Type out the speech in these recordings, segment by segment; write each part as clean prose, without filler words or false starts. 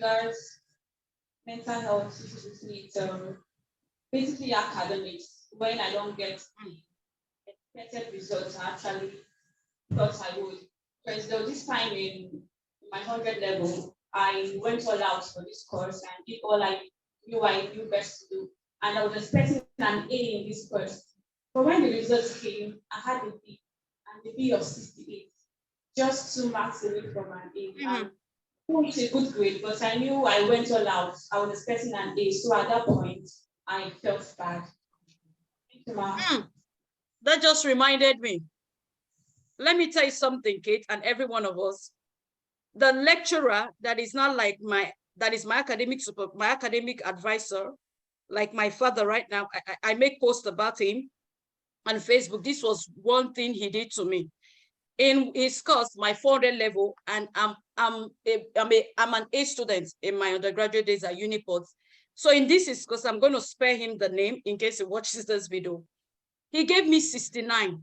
regards mental health issues with me, it's basically academics. When I don't get the expected results, I actually thought I would. Because there was this time in my 100 level, I went all out for this course and did all I knew best to do. And I was expecting an A in this course. But when the results came, I had a B, and the B of 68, just 2 marks away from an A. And it's a good grade, but I knew I went all out. I was expecting an A. So at that point, I felt bad. Thank you, Ma. That just reminded me. Let me tell you something, Kate, and every one of us. The lecturer that is not like my academic advisor, like my father right now, I make posts about him on Facebook. This was one thing he did to me. In his course, my 400 level, and I'm an A student in my undergraduate days at Uniport. So in this course, I'm going to spare him the name in case he watches this video. He gave me 69.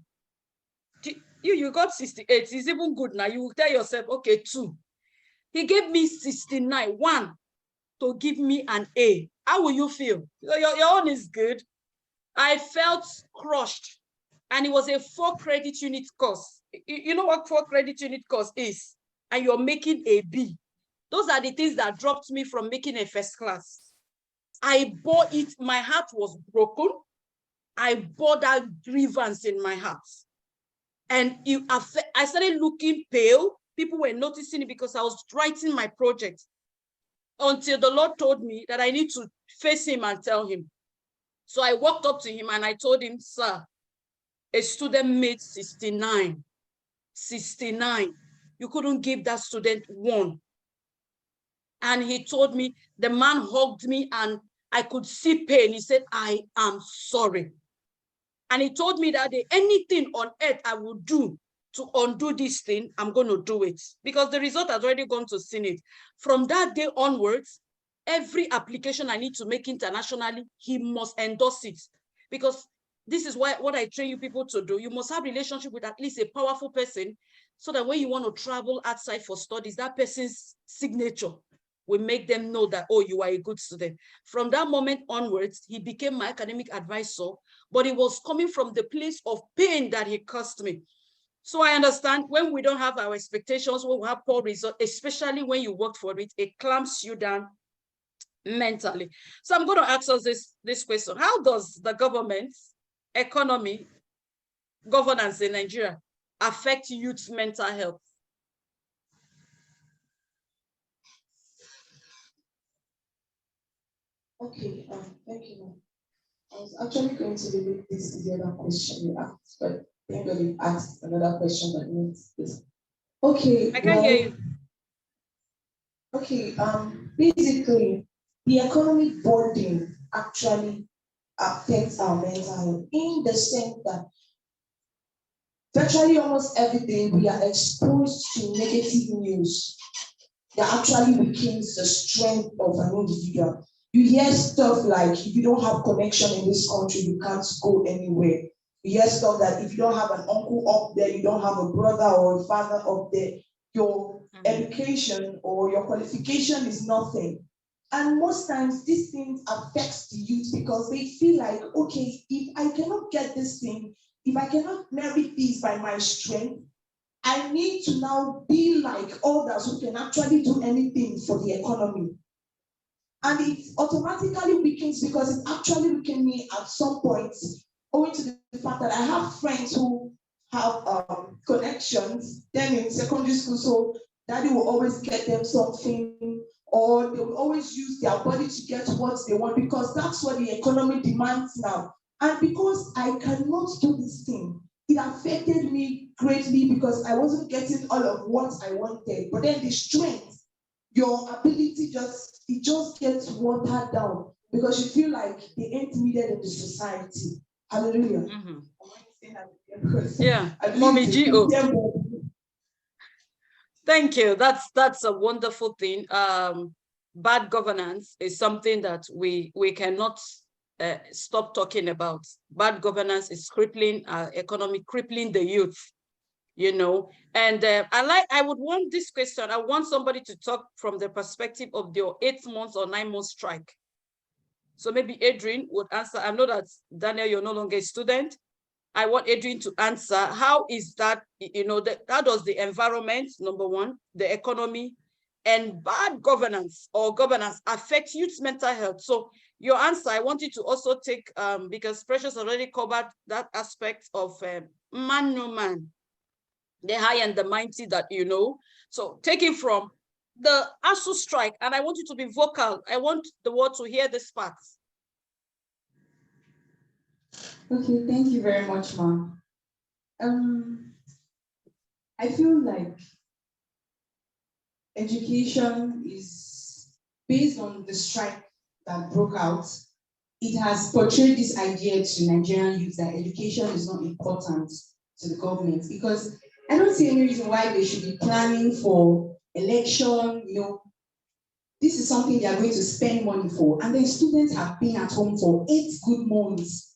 You got 68. It's even good now. You will tell yourself, okay, 2. He gave me 69. 1 to give me an A. How will you feel? Your own is good. I felt crushed. And it was a 4-credit unit course. You know what 4-credit unit course is? And you're making a B. Those are the things that dropped me from making a first class. I bore it. My heart was broken. I bore that grievance in my heart. And I started looking pale. People were noticing it because I was writing my project, until the Lord told me that I need to face him and tell him. So I walked up to him and I told him, sir, a student made 69. 69. You couldn't give that student 1. And he told me, the man hugged me and I could see pain. He said, I am sorry. And he told me that anything on earth I would do to undo this thing, I'm going to do it. Because the result has already gone to Senate. From that day onwards, every application I need to make internationally, he must endorse it. Because this is what I train you people to do. You must have a relationship with at least a powerful person, so that when you want to travel outside for studies, that person's signature will make them know that, oh, you are a good student. From that moment onwards, he became my academic advisor, but it was coming from the place of pain that he caused me. So I understand when we don't have our expectations, when we have poor results, especially when you work for it, it clamps you down mentally. So I'm going to ask us this question. How does the government's economy, governance in Nigeria affect youth mental health? Okay, thank you. I was actually going to relate this to the other question you asked, but thank God you asked another question that needs this. Okay, I can hear you. Okay, basically, the economic burden actually affects our mental health in the sense that virtually almost every day we are exposed to negative news that actually weakens the strength of an individual. You hear stuff like, if you don't have connection in this country, you can't go anywhere. You hear stuff that if you don't have an uncle up there, you don't have a brother or a father up there, your education or your qualification is nothing. And most times these things affect the youth because they feel like, okay, if I cannot get this thing, if I cannot merit this by my strength, I need to now be like others who can actually do anything for the economy. And it automatically weakens because it actually weakened me at some point, owing to the fact that I have friends who have connections, then in secondary school, so daddy will always get them something, or they will always use their body to get what they want because that's what the economy demands now. And because I cannot do this thing, it affected me greatly because I wasn't getting all of what I wanted. But then the strength, your ability just gets watered down because you feel like they ain't needed in the society. Hallelujah. Yeah, Mommy G.O. Thank you. That's a wonderful thing. Bad governance is something that we cannot stop talking about. Bad governance is crippling our economy, crippling the youth. you know. And I would want this question, I want somebody to talk from the perspective of your 8 months or 9 months strike. So maybe Adrian would answer. I know that, Daniel, you're no longer a student. I want Adrian to answer, how is that, you know, how does the environment, number one, the economy, and bad governance or governance affect youth mental health? So your answer, I want you to also take, because Precious already covered that aspect of man, no man, the high and the mighty that you know. So taking from the ASU strike, and I want you to be vocal. I want the world to hear this part. Okay, thank you very much, Ma. I feel like education is based on the strike that broke out. It has portrayed this idea to Nigerian youth that education is not important to the government, because I don't see any reason why they should be planning for election. You know, this is something they are going to spend money for, and then students have been at home for 8 good months.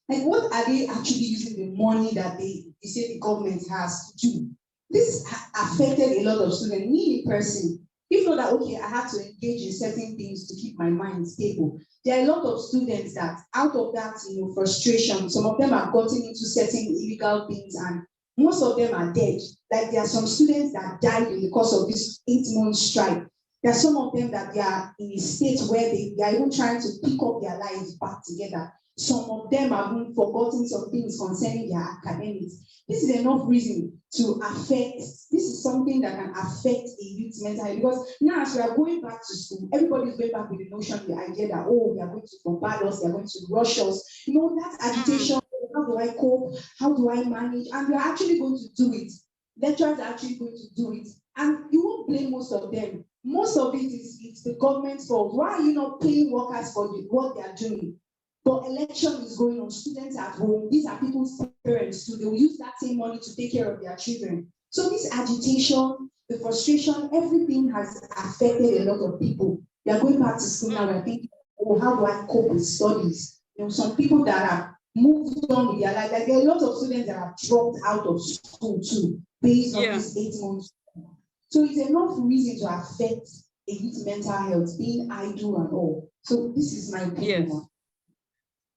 Like, what are they actually using the money that they say the government has to do? This affected a lot of students. Me, person, if not that, okay, I have to engage in certain things to keep my mind stable. There are a lot of students that, out of that, you know, frustration, some of them have gotten into certain illegal things, and most of them are dead. Like, there are some students that died in the course of this 8-month strike. There are some of them that they are in a state where they are even trying to pick up their lives back together. Some of them have even forgotten some things concerning their academics. This is enough reason to affect, this is something that can affect a youth's mental health, because now as we are going back to school, everybody is going back with the notion, the idea that, oh, they are going to bombard us, they are going to rush us. You know, that agitation, how do I cope? How do I manage? And we are actually going to do it. Lecturers are actually going to do it. And you won't blame most of them. Most of it is it's the government's fault. Why are you not paying workers for what they are doing? But election is going on, students at home, these are people's parents too. They will use that same money to take care of their children. So this agitation, the frustration, everything has affected a lot of people. They are going back to school now and thinking, oh, how do I cope with studies? You know, some people that have moved on with their life, like there are a lot of students that have dropped out of school too, based on these 8 months. So it's enough reason to affect a youth's mental health, being idle and all. So this is my opinion. Yes.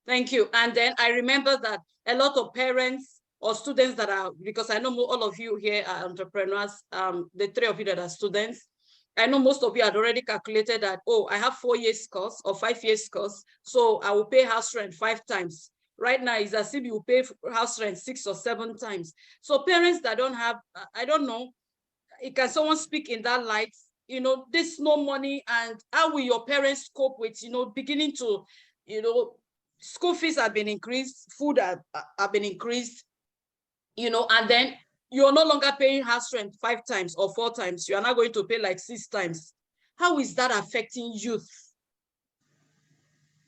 Thank you. And then I remember that a lot of parents or students that are, because I know all of you here are entrepreneurs, the 3 of you that are students, I know most of you had already calculated that, oh, I have 4 years course or 5 years course, so I will pay house rent 5 times. Right now, it's as if you pay house rent 6 or 7 times. So parents that don't have, I don't know, can someone speak in that light? You know, this no money, and how will your parents cope with, you know, beginning to, you know, school fees have been increased, food have been increased, you know, and then you're no longer paying house rent 5 times or 4 times. You are now going to pay like 6 times. How is that affecting youth?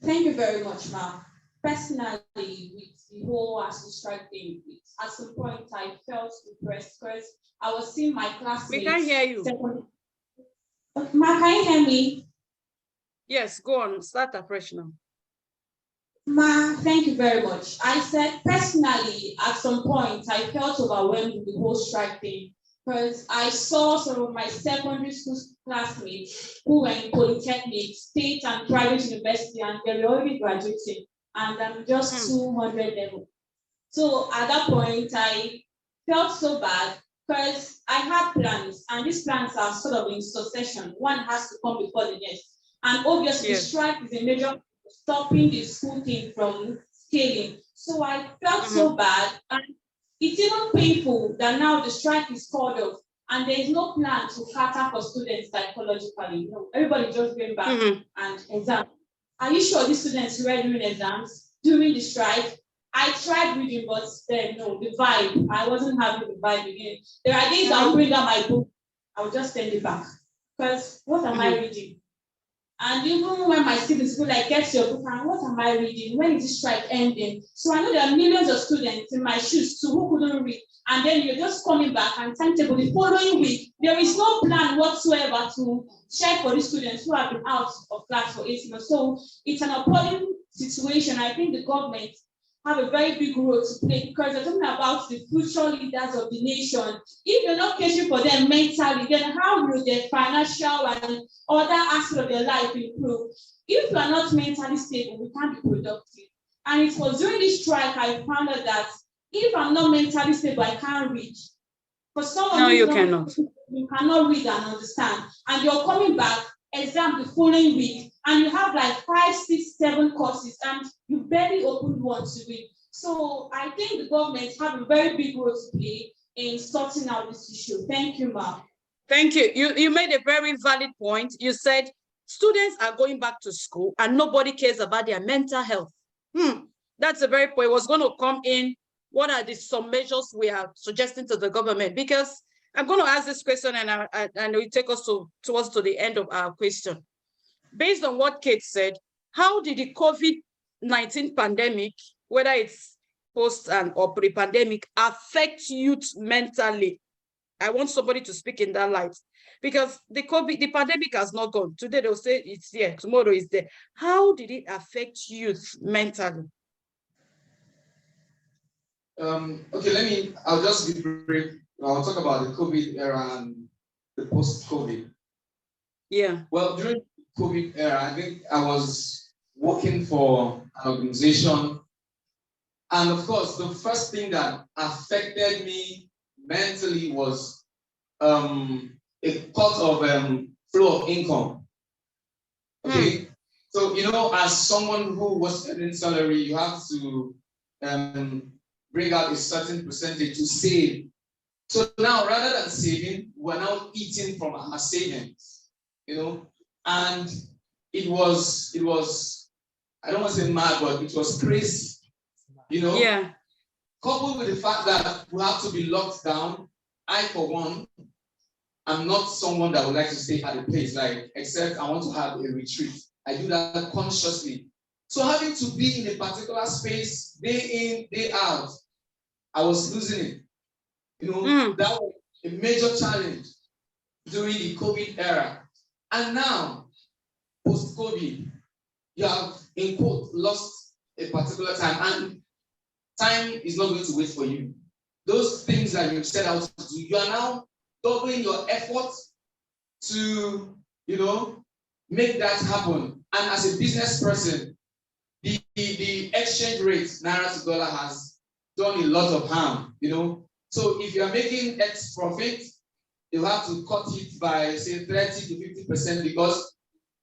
Thank you very much, ma'am. Personally, with the whole ASU strike thing, at some point I felt depressed because I was seeing my classmates. We can't hear you. Ma, can you hear me? Yes, go on, start afresh now. Ma, thank you very much. I said personally, at some point, I felt overwhelmed with the whole strike thing because I saw some of my secondary school classmates who were in polytechnic, state and private university, and they were already graduating, and I'm just 200 level. So at that point, I felt so bad because I had plans, and these plans are sort of in succession. One has to come before the next. And obviously, Yes. the strike is a major stopping the school thing from scaling. So I felt so bad, and it's even painful that now the strike is called off, and there is no plan to cater for students psychologically. You know, everybody just going back and exam. Are you sure these students were doing exams during the strike? I tried reading, but then no, the vibe. I wasn't having the vibe again. There are days I'll bring out my book, I'll just send it back. Because what am I reading? And even when my students go like, get your book, and what am I reading? When is this strike ending? So I know there are millions of students in my shoes too who couldn't read. And then you're just coming back and timetable the following week. There is no plan whatsoever to check for the students who have been out of class for 8 months. So it's an appalling situation. I think the government have a very big role to play because you're talking about the future leaders of the nation. If you're not catering for them mentally, then how will their financial and other aspects of their life improve? If you are not mentally stable, we can't be productive. And it was during this strike I found out that if I'm not mentally stable, I can't read. For someone No, who you not, cannot. you cannot read and understand, and you're coming back exam the following week, and you have like 5, 6, 7 courses, and you barely opened one to read. So I think the government have a very big role to play in sorting out this issue. Thank you, ma'am. Thank you. You made a very valid point. You said students are going back to school and nobody cares about their mental health. That's a very point. It was going to come in. What are some measures we are suggesting to the government? Because I'm going to ask this question and it will take us towards the end of our question. Based on what Kate said, how did the COVID-19 pandemic, whether it's post and or pre-pandemic, affect youth mentally? I want somebody to speak in that light, because the pandemic has not gone. Today they'll say it's here, tomorrow it's there. How did it affect youth mentally? Okay, I'll just be brief. I'll talk about the COVID era and the post-COVID. Yeah. Well, during the COVID era, I think I was working for an organization. And of course, the first thing that affected me mentally was a cut of flow of income. Okay. So, as someone who was earning salary, you have to bring out a certain percentage to save. So now, rather than saving, we're now eating from our savings, and it was, I don't want to say mad, but it was crazy, Yeah. Coupled with the fact that we have to be locked down. I, for one, I'm not someone that would like to stay at a place, except I want to have a retreat. I do that consciously. So having to be in a particular space day in, day out, I was losing it. That was a major challenge during the COVID era. And now, post-COVID, you have, in quote, lost a particular time. And time is not going to wait for you. Those things that you set out to do, you are now doubling your efforts to, make that happen. And as a business person, the exchange rate, Naira to dollar, has done a lot of harm, So if you are making X profit, you have to cut it by, say, 30 to 50%, because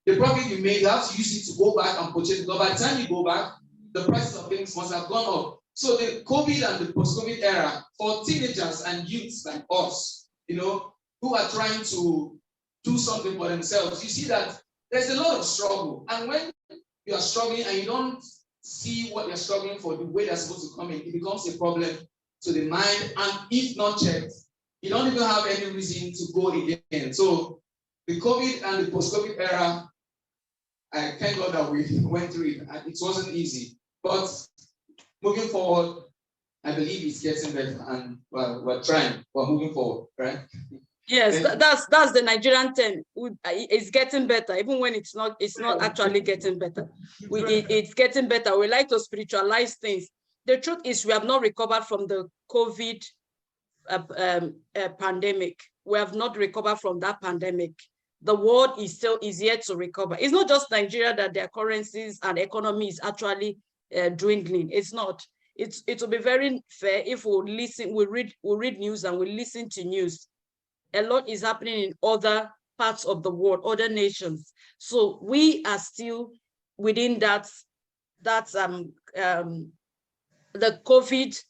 the profit you made, you have to use it to go back and purchase it. But by the time you go back, the prices of things must have gone up. So the COVID and the post-COVID era, for teenagers and youths like us, who are trying to do something for themselves, you see that there's a lot of struggle. And when you are struggling and you don't see what you're struggling for the way they're supposed to come in, it becomes a problem to the mind. And if not checked, you don't even have any reason to go again. So the COVID and the post-COVID era, I thank God that we went through it. It wasn't easy. But moving forward, I believe it's getting better, and we're trying. We're moving forward, right? Yes, that's the Nigerian term. It's getting better, even when it's not actually getting better. It's getting better. We like to spiritualize things. The truth is, we have not recovered from the COVID pandemic. We have not recovered from that pandemic. The world is yet to recover. It's not just Nigeria that their currencies and economy is actually dwindling. It's not. It will be very fair if we read news and we listen to news. A lot is happening in other parts of the world, other nations. So we are still within the COVID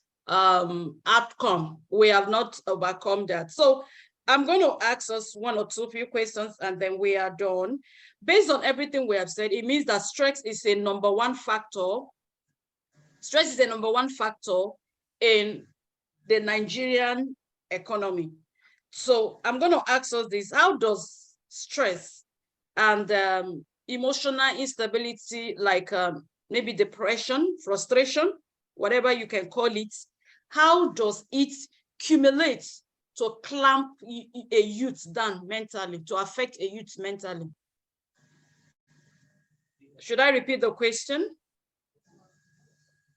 outcome. We have not overcome that. So I'm going to ask us one or two few questions and then we are done. Based on everything we have said, it means that stress is a number one factor. Stress is the number one factor in the Nigerian economy. So I'm going to ask us this: how does stress and emotional instability, like maybe depression, frustration, whatever you can call it, how does it accumulate to clamp a youth down mentally, to affect a youth mentally? Should I repeat the question?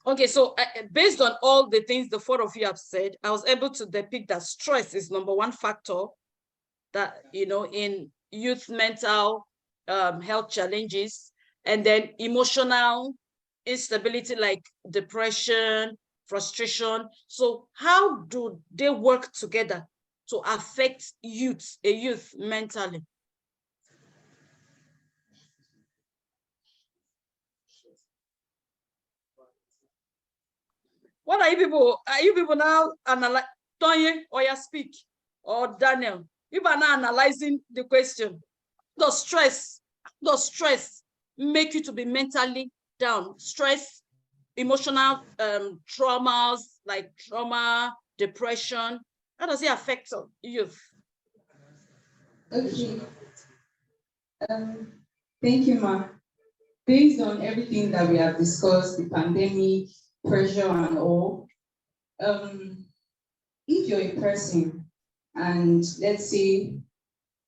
Okay, so based on all the things the four of you have said, I was able to depict that stress is number one factor that, in youth mental health challenges, and then emotional instability like depression, frustration. So how do they work together to affect a youth mentally? What are you people? Are you people now analyze? Tonye, or you speak, or Daniel? You are now analyzing the question. Does stress make you to be mentally down? Stress, emotional traumas like trauma, depression. How does it affect youth? Okay. Thank you, Ma. Based on everything that we have discussed, the pandemic, pressure, and all, if you're a person and let's say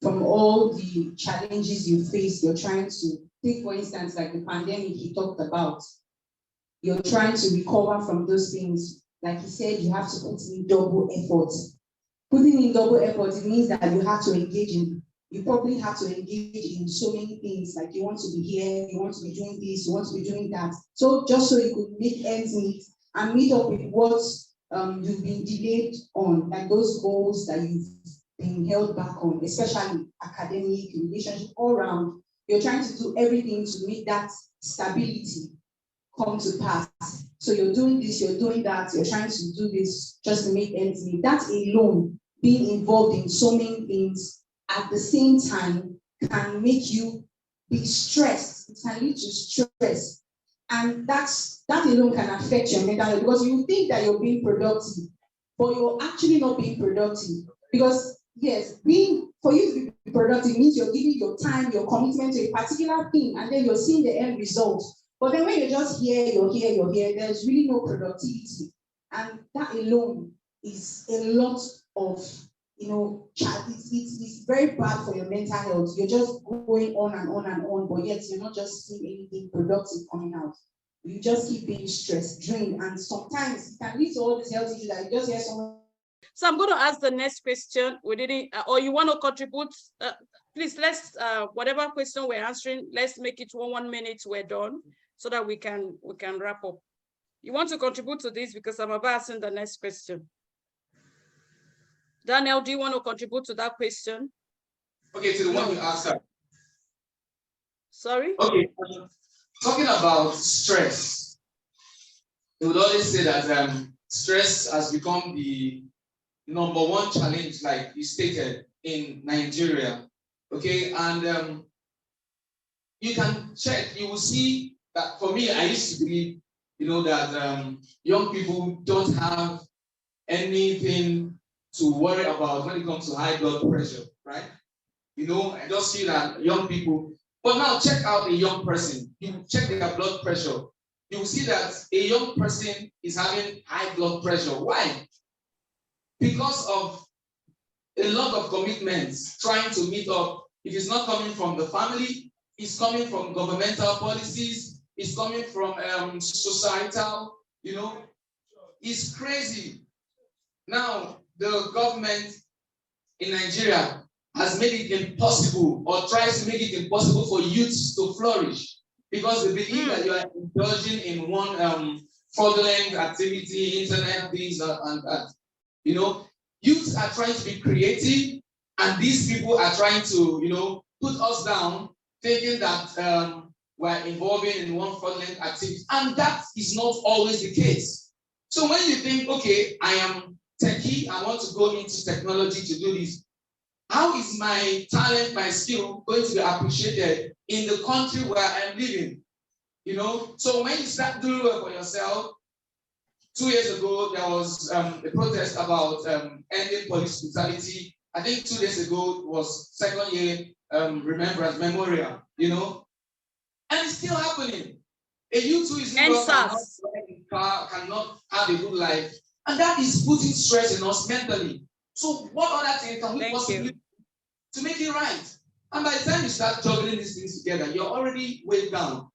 from all the challenges you face, you're trying to take, for instance, like the pandemic he talked about, you're trying to recover from those things. Like he said, you have to put in double effort. Putting in double effort, it means that you probably have to engage in so many things, like you want to be here, you want to be doing this, you want to be doing that. So just so you could make ends meet and meet up with what you've been delayed on, like those goals that you've been held back on, especially academic, relationship, all around. You're trying to do everything to make that stability come to pass. So you're doing this, you're doing that, you're trying to do this just to make ends meet. That alone, being involved in so many things at the same time, can make you be stressed. It can lead to stress. And that alone can affect your mental health, because you think that you're being productive, but you're actually not being productive. Because yes, for you to be productive means you're giving your time, your commitment to a particular thing, and then you're seeing the end result. But then when you're just here, you're here, there's really no productivity. And that alone is a lot of, it's very bad for your mental health. You're just going on and on and on, but yet you're not just seeing anything productive coming out. You just keep being stressed, drained, and sometimes it can lead to all these health issues that you just hear someone. So I'm going to ask the next question. We didn't, or you want to contribute? Please, let's whatever question we're answering, let's make it 1 minute. We're done, so that we can wrap up. You want to contribute to this, because I'm about asking the next question. Daniel, do you want to contribute to that question? Okay, to the one you asked her. Sorry? Okay, talking about stress, they would always say that stress has become the number one challenge, like you stated, in Nigeria. Okay, and you can check, you will see that for me, I used to believe, that young people don't have anything to worry about when it comes to high blood pressure, right? I just feel that young people, but now check out a young person, you check their blood pressure, you will see that a young person is having high blood pressure. Why? Because of a lot of commitments trying to meet up. It is not coming from the family, it's coming from governmental policies, it's coming from societal, it's crazy. Now, the government in Nigeria has made it impossible, or tries to make it impossible, for youths to flourish, because they believe that you are indulging in one fraudulent activity, internet, this and that. Youths are trying to be creative, and these people are trying to, put us down, thinking that we're involving in one fraudulent activity, and that is not always the case. So when you think, okay, I am techie, I want to go into technology to do this, how is my talent, my skill going to be appreciated in the country where I'm living? So when you start doing well for yourself, 2 years ago, there was a protest about ending police brutality. I think 2 days ago was second year remembrance memorial, and it's still happening. A youth who is in cannot have a good life, and that is putting stress in us mentally. So what other thing can we possibly do to make it right? And by the time you start juggling these things together, you're already weighed down.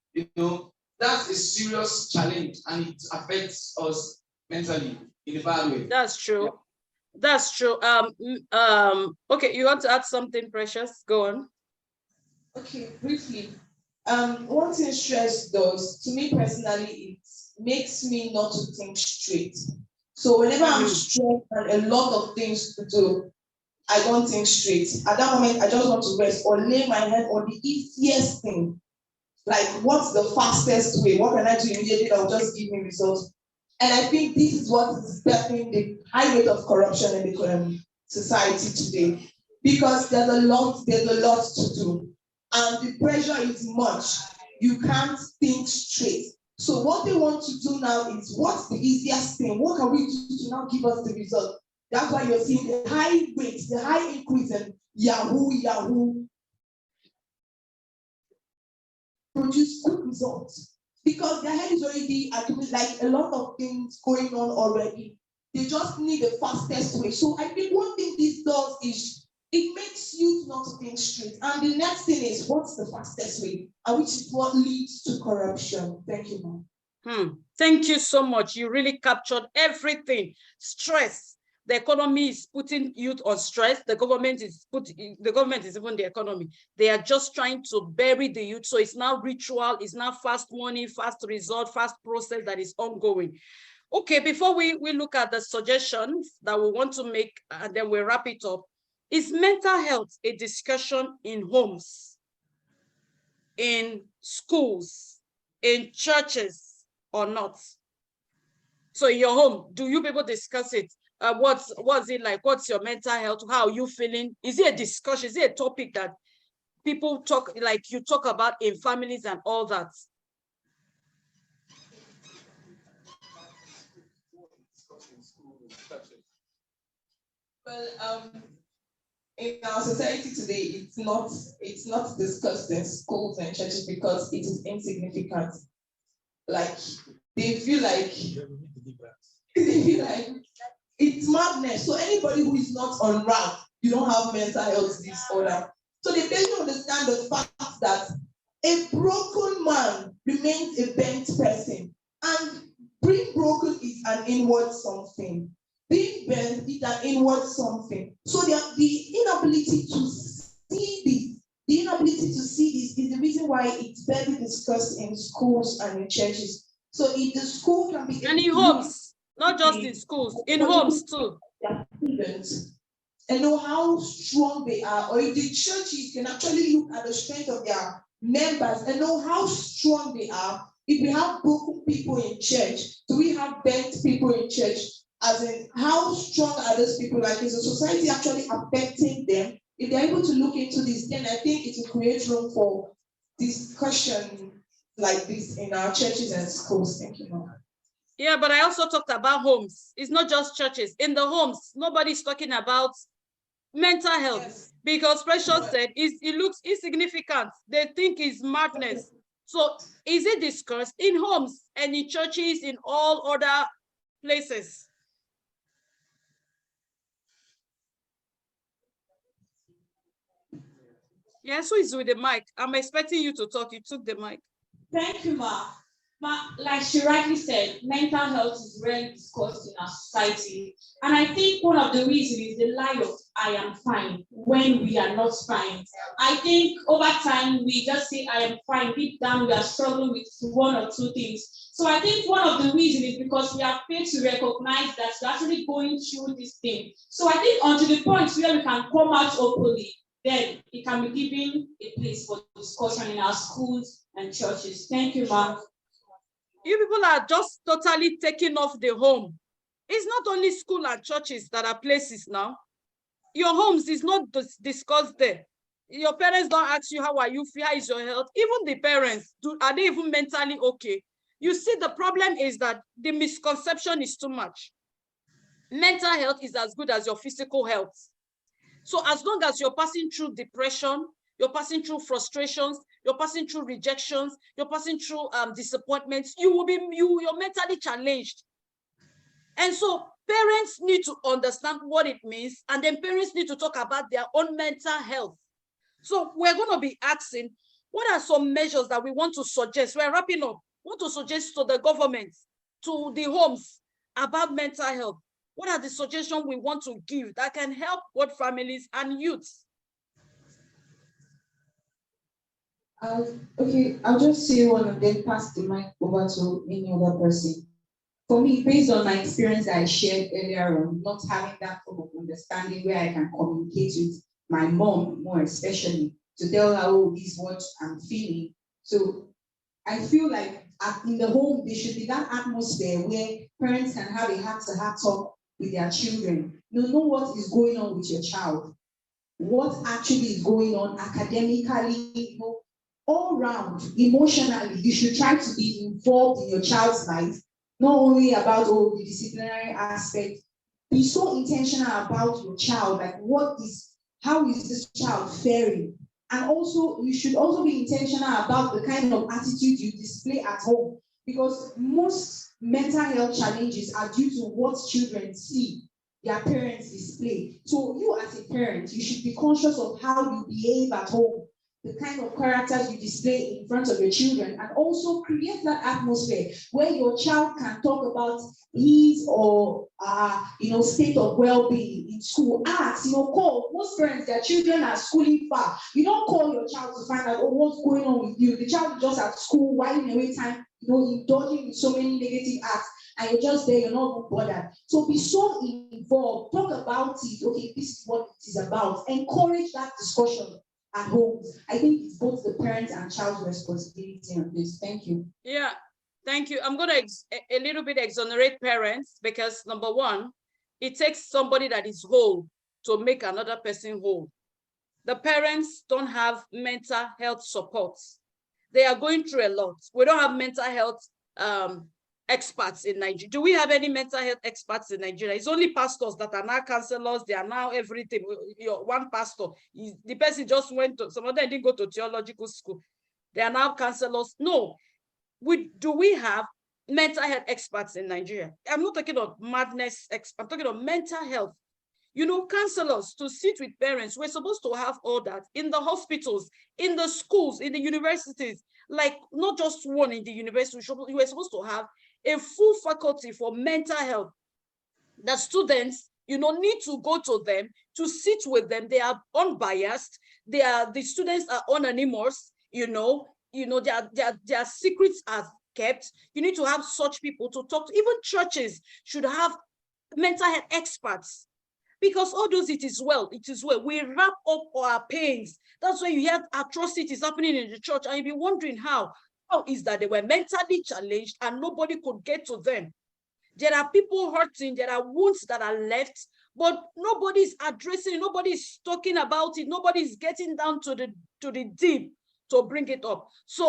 that's a serious challenge, and it affects us mentally in a bad way. That's true. Yeah. That's true. Okay, you want to add something, Precious? Go on. Okay, briefly. One thing stress does, to me personally, it makes me not to think straight. So whenever I'm stressed and a lot of things to do, I don't think straight. At that moment, I just want to rest or lay my head on the easiest thing. Like, what's the fastest way? What can I do immediately that will just give me results? And I think this is what is definitely the high rate of corruption in the society today. Because there's a lot to do. And the pressure is much. You can't think straight. So what they want to do now is, what's the easiest thing? What can we do to now give us the result? That's why you're seeing the high rate, the high increase in Yahoo produce good results. Because their head is already like a lot of things going on already. They just need the fastest way. So I think one thing this does is it makes you not to think straight. And the next thing is, what's the fastest way? And which is what leads to corruption. Thank you, ma'am. Thank you so much. You really captured everything. Stress. The economy is putting youth on stress. The government is even the economy. They are just trying to bury the youth. So it's now ritual, it's now fast money, fast result, fast process that is ongoing. Okay, before we look at the suggestions that we want to make, and then we wrap it up, is mental health a discussion in homes, in schools, in churches, or not? So in your home, do you people discuss it? What's it like? What's your mental health? How are you feeling? Is it a discussion? Is it a topic that people talk, like you talk about in families and all that? Well, in our society today, it's not discussed in schools and churches because it is insignificant. Like they feel like it's madness. So anybody who is not on rank, you don't have mental health disorder. So they fail to understand the fact that a broken man remains a bent person, and being broken is an inward something. Being bent is an inward something. So the inability to see this is the reason why it's barely discussed in schools and in churches. So if the school can be and in homes, not just in schools, in homes too. And know how strong they are, or if the churches can actually look at the strength of their members and know how strong they are. If we have broken people in church, do we have bent people in church? As in, how strong are those people? Like, is the society actually affecting them? If they're able to look into this, then I think it will create room for discussion like this in our churches and schools. Thank you, Mama. Yeah, but I also talked about homes. It's not just churches. In the homes, nobody's talking about mental health. Yes. Because Precious said it looks insignificant. They think it's madness. So is it discussed in homes and in churches, in all other places? Yeah, so it's with the mic. I'm expecting you to talk. You took the mic. Thank you, Ma. Ma, like she rightly said, mental health is rarely discussed in our society. And I think one of the reasons is the lie of I am fine when we are not fine. I think over time, we just say I am fine. Deep down, we are struggling with one or two things. So I think one of the reasons is because we are failed to recognize that we're actually going through this thing. So I think until the point where we can come out openly, then it can be given a place for discussion in our schools and churches. Thank you, Ma. You people are just totally taking off the home. It's not only school and churches that are places now. Your homes is not discussed there. Your parents don't ask you, how are you? How is your health? Even the parents, are they even mentally okay? You see, the problem is that the misconception is too much. Mental health is as good as your physical health. So as long as you're passing through depression, you're passing through frustrations, you're passing through rejections, you're passing through disappointments, you're mentally challenged. And so parents need to understand what it means, and then parents need to talk about their own mental health. So we're going to be asking, what are some measures that we want to suggest? We're wrapping up. want to suggest to the government, to the homes about mental health? What are the suggestions we want to give that can help both families and youths? Okay, I'll just say one and then pass the mic over to any other person. For me, based on my experience that I shared earlier on, not having that form of understanding where I can communicate with my mom more especially to tell her, oh, this is what I'm feeling. So I feel like in the home, there should be that atmosphere where parents can have a heart-to-heart talk with their children. You know what is going on with your child, what actually is going on academically, all round, emotionally. You should try to be involved in your child's life, not only about the disciplinary aspect. Be so intentional about your child, like how is this child faring? And also, you should also be intentional about the kind of attitude you display at home, because most mental health challenges are due to what children see their parents display. So you as a parent, you should be conscious of how you behave at home, the kind of characters you display in front of your children, and also create that atmosphere where your child can talk about his or state of well-being in school. Ask, call. Most parents, their children are schooling far. You don't call your child to find out, what's going on with you. The child is just at school, whiling away time, indulging in so many negative acts, and you're just there, you're not even bothered. So be so involved, talk about it. Okay, this is what it is about. Encourage that discussion at home. I think it's both the parents and child's responsibility on this. Thank you. Yeah, thank you. I'm going to a little bit exonerate parents, because number one, it takes somebody that is whole to make another person whole. The parents don't have mental health support. They are going through a lot. We don't have mental health experts in Nigeria. Do we have any mental health experts in Nigeria? It's only pastors that are now counselors. They are now everything. One pastor, the person just went to, some of them didn't go to theological school. They are now counselors. No. Do we have mental health experts in Nigeria? I'm not talking of madness. I'm talking of mental health. Counselors to sit with parents. We're supposed to have all that in the hospitals, in the schools, in the universities. Like, not just one in the university. We're supposed to have a full faculty for mental health. The students, need to go to them, to sit with them. They are unbiased. The students are anonymous. Their secrets are kept. You need to have such people to talk to. Even churches should have mental health experts, because all those, it is well. We wrap up our pains. That's why you have atrocities happening in the church, and you'll be wondering how is that they were mentally challenged and nobody could get to them. There are people hurting, there are wounds that are left, but nobody's addressing, nobody's talking about it, nobody's getting down to the deep to bring it up. So